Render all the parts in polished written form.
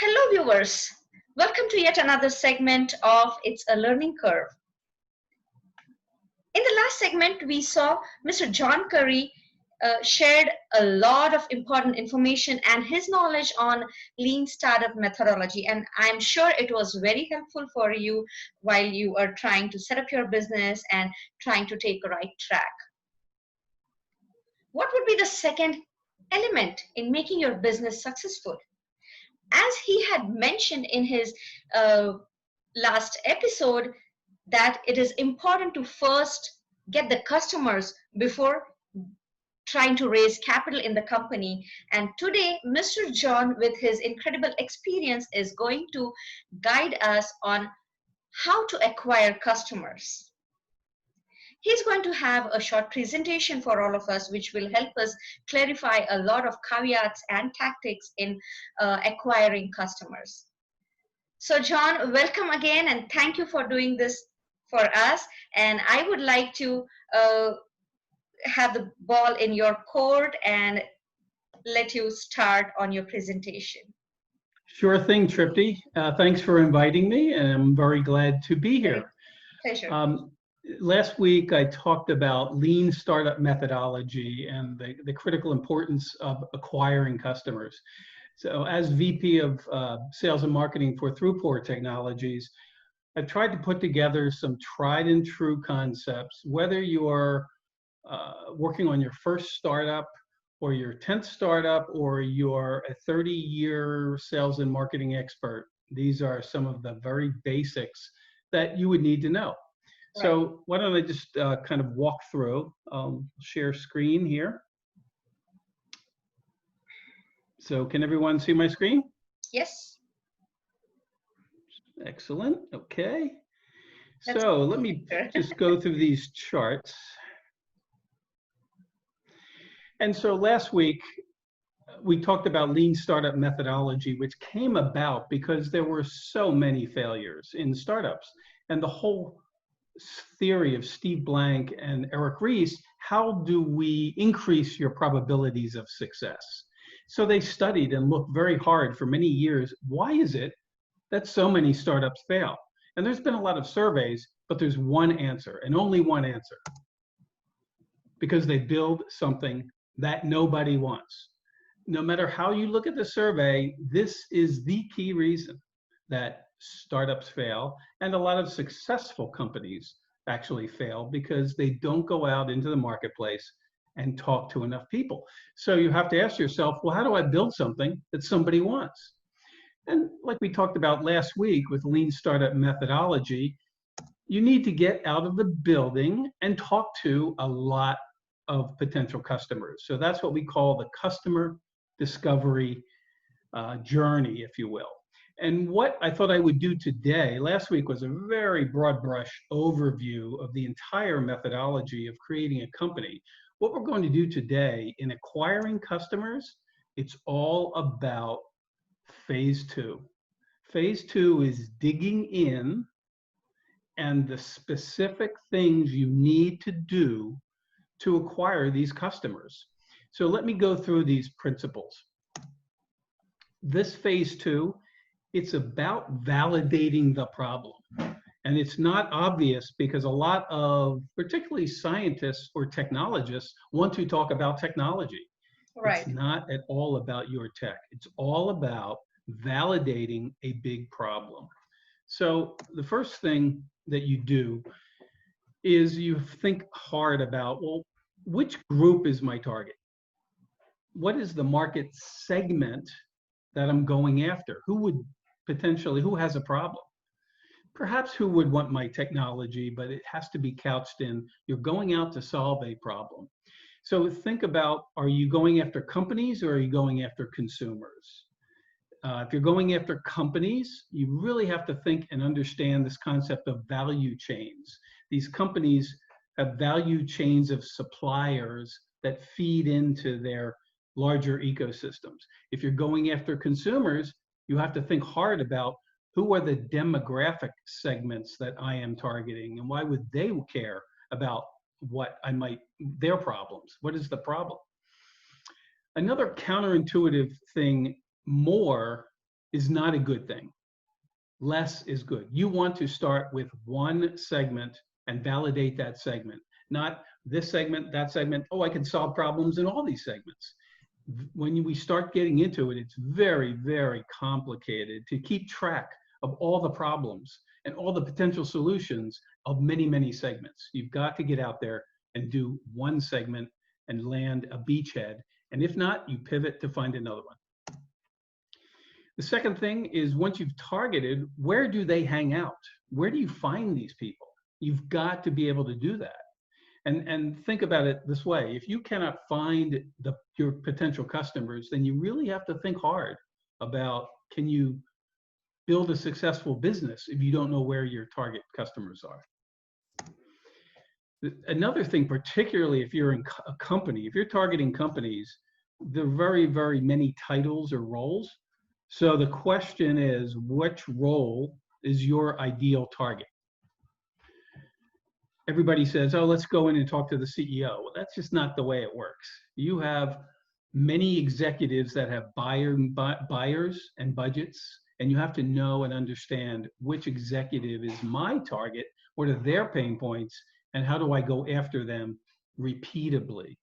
Hello viewers, welcome to yet another segment of It's a Learning Curve. In the last segment, we saw Mr. John Currie shared a lot of important information and his knowledge on lean startup methodology, and I'm sure it was very helpful for you while you are trying to set up your business and trying to take a right track. What would be the second element in making your business successful? As he had mentioned in his last episode, that it is important to first get the customers before trying to raise capital in the company. And today, Mr. John, with his incredible experience, is going to guide us on how to acquire customers. He's going to have a short presentation for all of us, which will help us clarify a lot of caveats and tactics in acquiring customers. So John, welcome again, and thank you for doing this for us. And I would like to have the ball in your court and let you start on your presentation. Sure thing, Trupti. Thanks for inviting me, and I'm very glad to be here. Pleasure. Last week, I talked about lean startup methodology and the critical importance of acquiring customers. So as VP of Sales and Marketing for Trupti Technologies, I've tried to put together some tried and true concepts, whether you're working on your first startup or your 10th startup or you're a 30-year sales and marketing expert. These are some of the very basics that you would need to know. Right. So why don't I just kind of walk through, share screen here. So can everyone see my screen? Yes. Excellent. Okay. So let me just go through these charts. And so last week, we talked about lean startup methodology, which came about because there were so many failures in startups. And the whole theory of Steve Blank and Eric Ries, how do we increase your probabilities of success? So they studied and looked very hard for many years. Why is it that so many startups fail? And there's been a lot of surveys, but there's one answer and only one answer. Because they build something that nobody wants. No matter how you look at the survey, this is the key reason that startups fail, and a lot of successful companies actually fail because they don't go out into the marketplace and talk to enough people. So you have to ask yourself, well, how do I build something that somebody wants? And like we talked about last week with lean startup methodology, you need to get out of the building and talk to a lot of potential customers. So that's what we call the customer discovery journey, if you will. And what I thought I would do today, last week was a very broad brush overview of the entire methodology of creating a company. What we're going to do today in acquiring customers, it's all about phase two. Phase two is digging in and the specific things you need to do to acquire these customers. So let me go through these principles. This phase two, it's about validating the problem. And it's not obvious because a lot of, particularly scientists or technologists, want to talk about technology. Right. It's not at all about your tech. It's all about validating a big problem. So the first thing that you do is you think hard about, well, which group is my target? What is the market segment that I'm going after? Who would potentially, who has a problem? Perhaps who would want my technology, but it has to be couched in, you're going out to solve a problem. So think about, are you going after companies or are you going after consumers? If you're going after companies, you really have to think and understand this concept of value chains. These companies have value chains of suppliers that feed into their larger ecosystems. If you're going after consumers, you have to think hard about who are the demographic segments that I am targeting and why would they care about what I might, their problems. What is the problem? Another counterintuitive thing more is not a good thing. Less is good. You want to start with one segment and validate that segment, not this segment, that segment. Oh, I can solve problems in all these segments. When we start getting into it, it's very, very complicated to keep track of all the problems and all the potential solutions of many, many segments. You've got to get out there and do one segment and land a beachhead. And if not, you pivot to find another one. The second thing is, once you've targeted, where do they hang out? Where do you find these people? You've got to be able to do that. And think about it this way: if you cannot find your potential customers, then you really have to think hard about, can you build a successful business if you don't know where your target customers are? Another thing, particularly if you're in a company, if you're targeting companies, there are very, very many titles or roles. So the question is, which role is your ideal target? Everybody says, oh, let's go in and talk to the CEO. Well, that's just not the way it works. You have many executives that have buyers and budgets, and you have to know and understand which executive is my target, what are their pain points, and how do I go after them repeatably.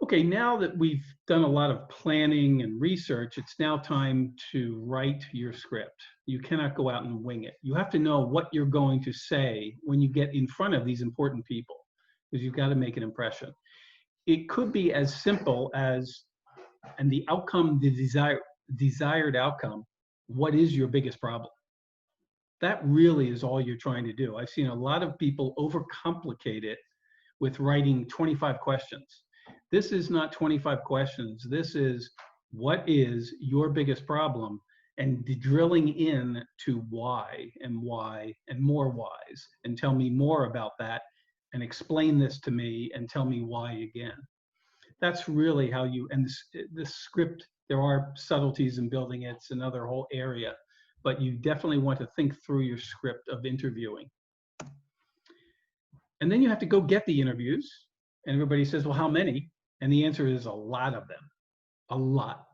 Okay, now that we've done a lot of planning and research, it's now time to write your script. You cannot go out and wing it. You have to know what you're going to say when you get in front of these important people, because you've got to make an impression. It could be as simple as, and the outcome, the desired outcome, what is your biggest problem? That really is all you're trying to do. I've seen a lot of people overcomplicate it with writing 25 questions. This is not 25 questions. This is, what is your biggest problem? And drilling in to why and more whys, and tell me more about that, and explain this to me and tell me why again. That's really how you, and this script, there are subtleties in building it. It's another whole area, but you definitely want to think through your script of interviewing. And then you have to go get the interviews. And everybody says, well, how many? And the answer is a lot of them, a lot.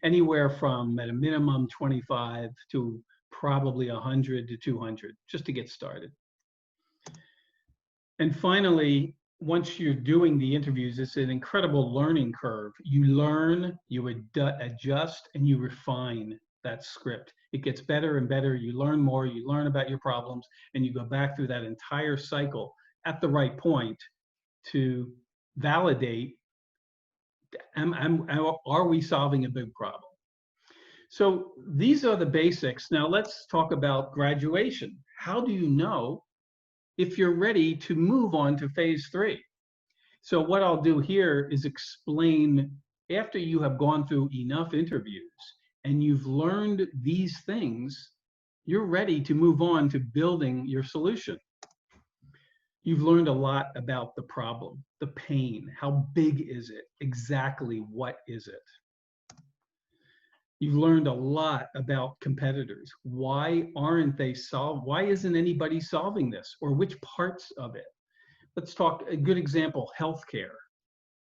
Anywhere from, at a minimum, 25 to probably 100 to 200, just to get started. And finally, once you're doing the interviews, it's an incredible learning curve. You learn, you adjust, and you refine that script. It gets better and better. You learn more, you learn about your problems, and you go back through that entire cycle at the right point to validate, are we solving a big problem? So these are the basics. Now let's talk about graduation. How do you know if you're ready to move on to phase 3? So what I'll do here is explain, after you have gone through enough interviews and you've learned these things, you're ready to move on to building your solution. You've learned a lot about the problem, the pain, how big is it, exactly what is it? You've learned a lot about competitors. Why aren't they why isn't anybody solving this, or which parts of it? Let's talk, a good example, healthcare.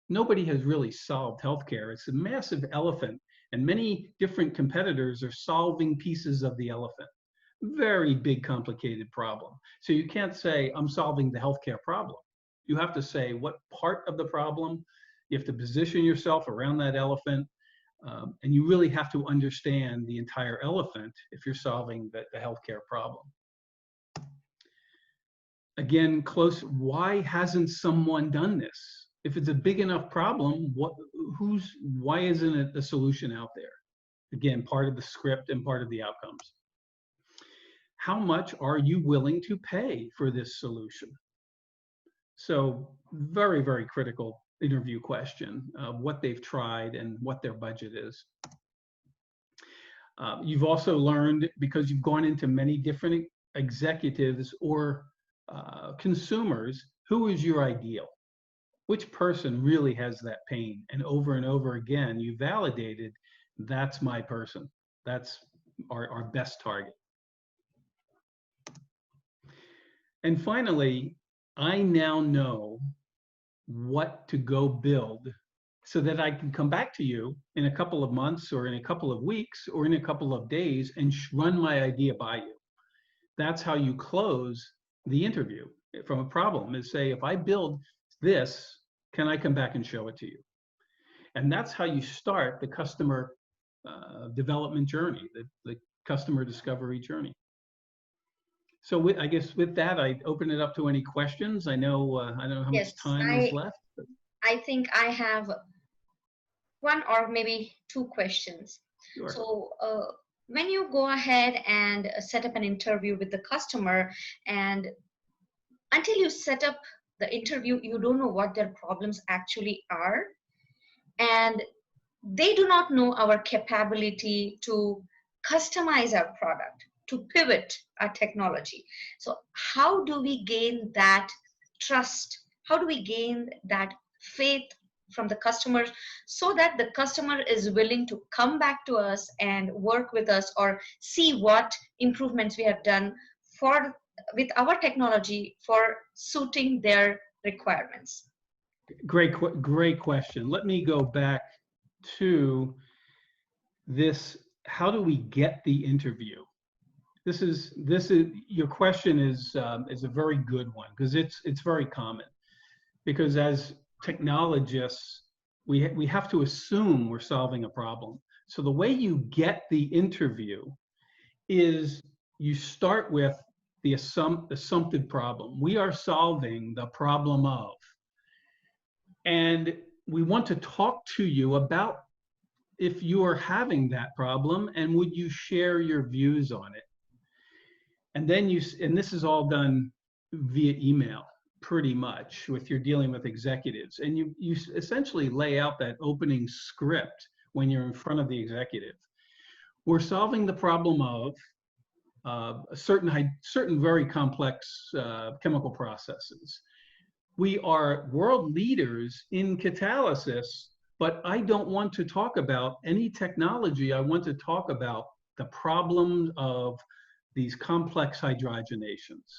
Nobody has really solved healthcare. It's a massive elephant, and many different competitors are solving pieces of the elephant. Very big, complicated problem. So you can't say, I'm solving the healthcare problem. You have to say what part of the problem. You have to position yourself around that elephant. And you really have to understand the entire elephant if you're solving the healthcare problem. Again, why hasn't someone done this? If it's a big enough problem, why isn't it a solution out there? Again, part of the script and part of the outcomes. How much are you willing to pay for this solution? So very, very critical interview question, what they've tried and what their budget is. You've also learned, because you've gone into many different executives or consumers, who is your ideal? Which person really has that pain? And over again, you validated, that's my person. That's our best target. And finally, I now know what to go build so that I can come back to you in a couple of months or in a couple of weeks or in a couple of days and run my idea by you. That's how you close the interview from a problem, is say, if I build this, can I come back and show it to you? And that's how you start the customer development journey, the customer discovery journey. So I guess with that, I open it up to any questions. I don't know how much Yes, time is left. I think I have one or maybe two questions. Sure. So when you go ahead and set up an interview with the customer, and until you set up the interview, you don't know what their problems actually are, and they do not know our capability to customize our product, to pivot our technology. So how do we gain that trust? How do we gain that faith from the customers so that the customer is willing to come back to us and work with us, or see what improvements we have done for with our technology for suiting their requirements? Great question. Let me go back to this. How do we get the interview? This is your question is a very good one, because it's very common. Because as technologists, we have to assume we're solving a problem. So the way you get the interview is you start with the assumptive problem. We are solving the problem of. And we want to talk to you about if you are having that problem, and would you share your views on it? And then and this is all done via email, pretty much, if you're dealing with executives. And you essentially lay out that opening script when you're in front of the executive. We're solving the problem of certain very complex chemical processes. We are world leaders in catalysis, but I don't want to talk about any technology. I want to talk about the problems of these complex hydrogenations.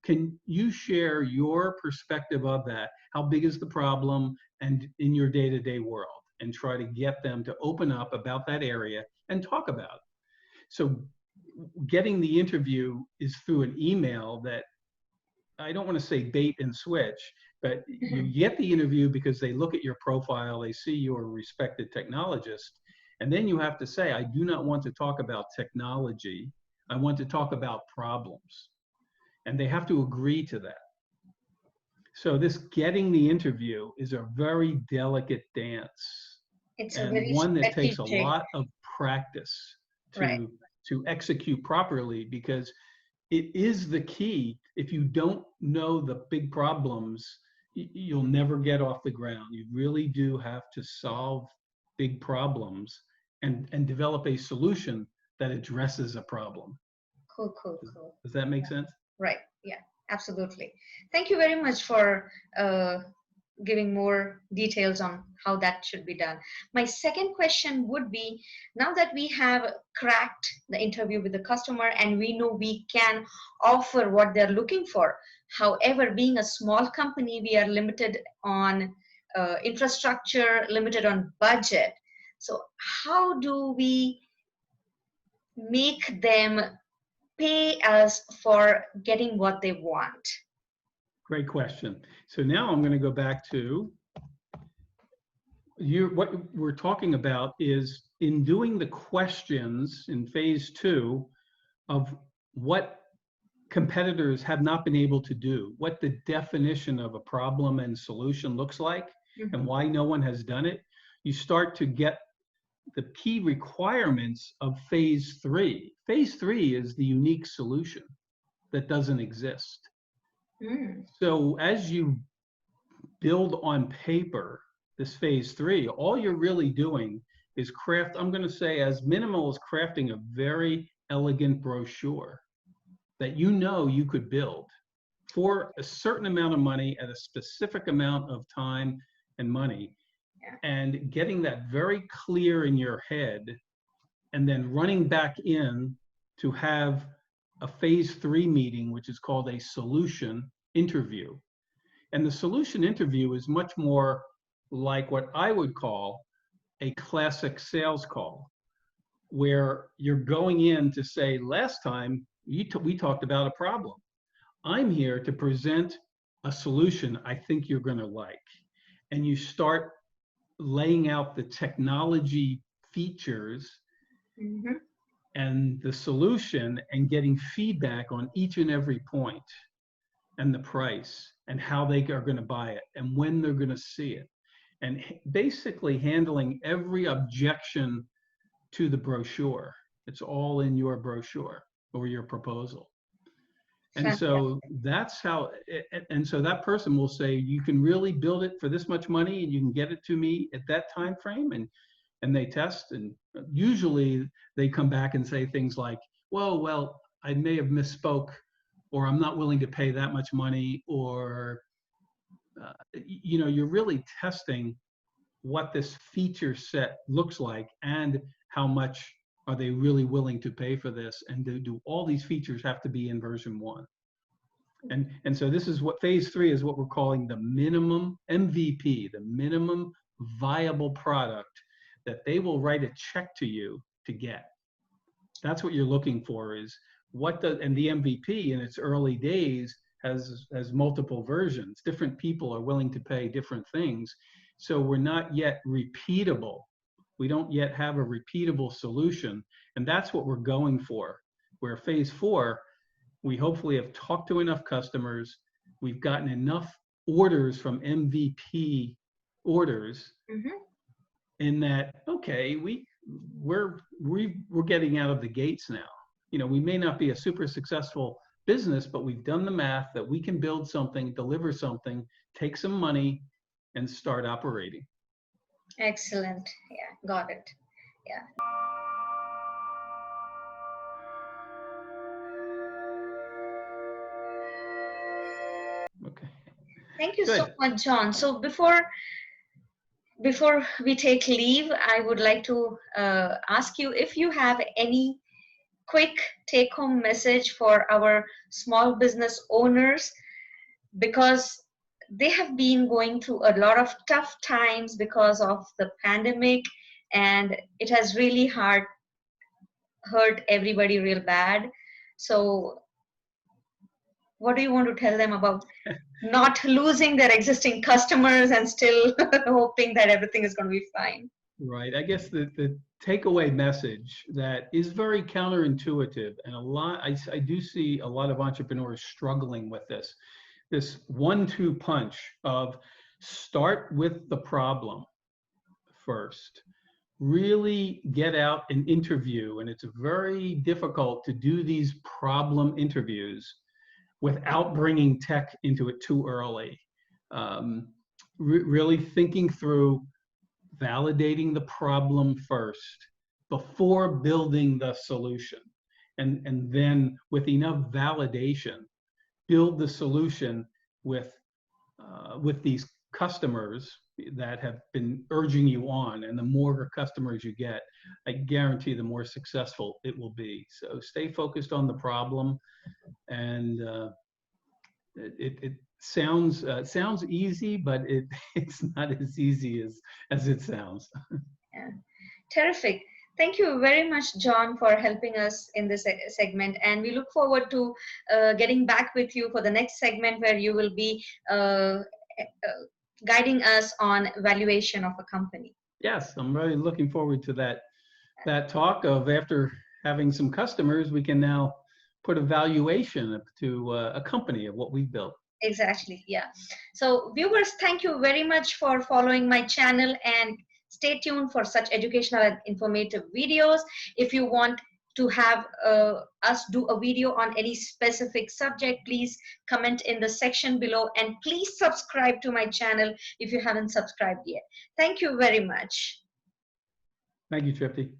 Can you share your perspective of that? How big is the problem, and in your day-to-day world, and try to get them to open up about that area and talk about it. So getting the interview is through an email that, I don't want to say bait and switch, but you get the interview because they look at your profile, they see you're a respected technologist, and then you have to say, I do not want to talk about technology, I want to talk about problems. And they have to agree to that. So this getting the interview is a very delicate dance. It's and a very one that takes a strategic, lot of practice right? to execute properly, because it is the key. If you don't know the big problems, you'll never get off the ground. You really do have to solve big problems and develop a solution that addresses a problem. Cool. Does that make sense? Right. Yeah, absolutely. Thank you very much for giving more details on how that should be done. My second question would be, now that we have cracked the interview with the customer and we know we can offer what they're looking for, however, being a small company, we are limited on infrastructure, limited on budget. So how do we make them pay us for getting what they want? Great question. So now I'm going to go back to what we're talking about is in doing the questions in phase 2 of what competitors have not been able to do, what the definition of a problem and solution looks like, and why no one has done it. You start to get the key requirements of phase 3. Phase 3 is the unique solution that doesn't exist. So as you build on paper this phase 3, all you're really doing is craft, I'm going to say as minimal as crafting a very elegant brochure that you could build for a certain amount of money at a specific amount of time and money. And getting that very clear in your head, and then running back in to have a phase 3 meeting, which is called a solution interview. And the solution interview is much more like what I would call a classic sales call, where you're going in to say, last time we talked about a problem. I'm here to present a solution I think you're going to like. And you start laying out the technology features Mm-hmm. and the solution and getting feedback on each and every point, and the price and how they are going to buy it and when they're going to see it, and basically handling every objection to the brochure. It's all in your brochure or your proposal. And so that's how, and so that person will say, you can really build it for this much money and you can get it to me at that time frame. And they test, and usually they come back and say things like, well, I may have misspoke, or I'm not willing to pay that much money, or, you're really testing what this feature set looks like and how much are they really willing to pay for this, and do all these features have to be in version 1. And so this is what phase 3 is, what we're calling the minimum MVP, the minimum viable product that they will write a check to you to get. That's what you're looking for, is and the MVP in its early days has multiple versions. Different people are willing to pay different things. So we're not yet repeatable. We don't yet have a repeatable solution. And that's what we're going for. Where phase 4, we hopefully have talked to enough customers. We've gotten enough orders from MVP orders, Mm-hmm. in that, okay, we're getting out of the gates now. We may not be a super successful business, but we've done the math that we can build something, deliver something, take some money, and start operating. Excellent. Yeah, got it. Yeah. Okay. Thank you so Good. much, John. So before we take leave, I would like to ask you if you have any quick take-home message for our small business owners, because they have been going through a lot of tough times because of the pandemic, and it has really hurt everybody real bad. So what do you want to tell them about not losing their existing customers and still hoping that everything is going to be fine? Right. I guess the takeaway message that is very counterintuitive, and I do see a lot of entrepreneurs struggling with this 1-2 punch of start with the problem first. Really get out and interview, and it's very difficult to do these problem interviews without bringing tech into it too early. Really thinking through, validating the problem first before building the solution, and then with enough validation, build the solution with these customers that have been urging you on. And the more customers you get, I guarantee the more successful it will be. So stay focused on the problem, and it sounds easy, but it's not as easy as it sounds. Yeah. Terrific. Thank you very much, John, for helping us in this segment. And we look forward to getting back with you for the next segment, where you will be guiding us on valuation of a company. Yes, I'm really looking forward to that talk of, after having some customers, we can now put a valuation to a company of what we've built. Exactly. Yeah. So viewers, thank you very much for following my channel, and stay tuned for such educational and informative videos. If you want to have us do a video on any specific subject, please comment in the section below, and please subscribe to my channel if you haven't subscribed yet. Thank you very much. Thank you, Trupti.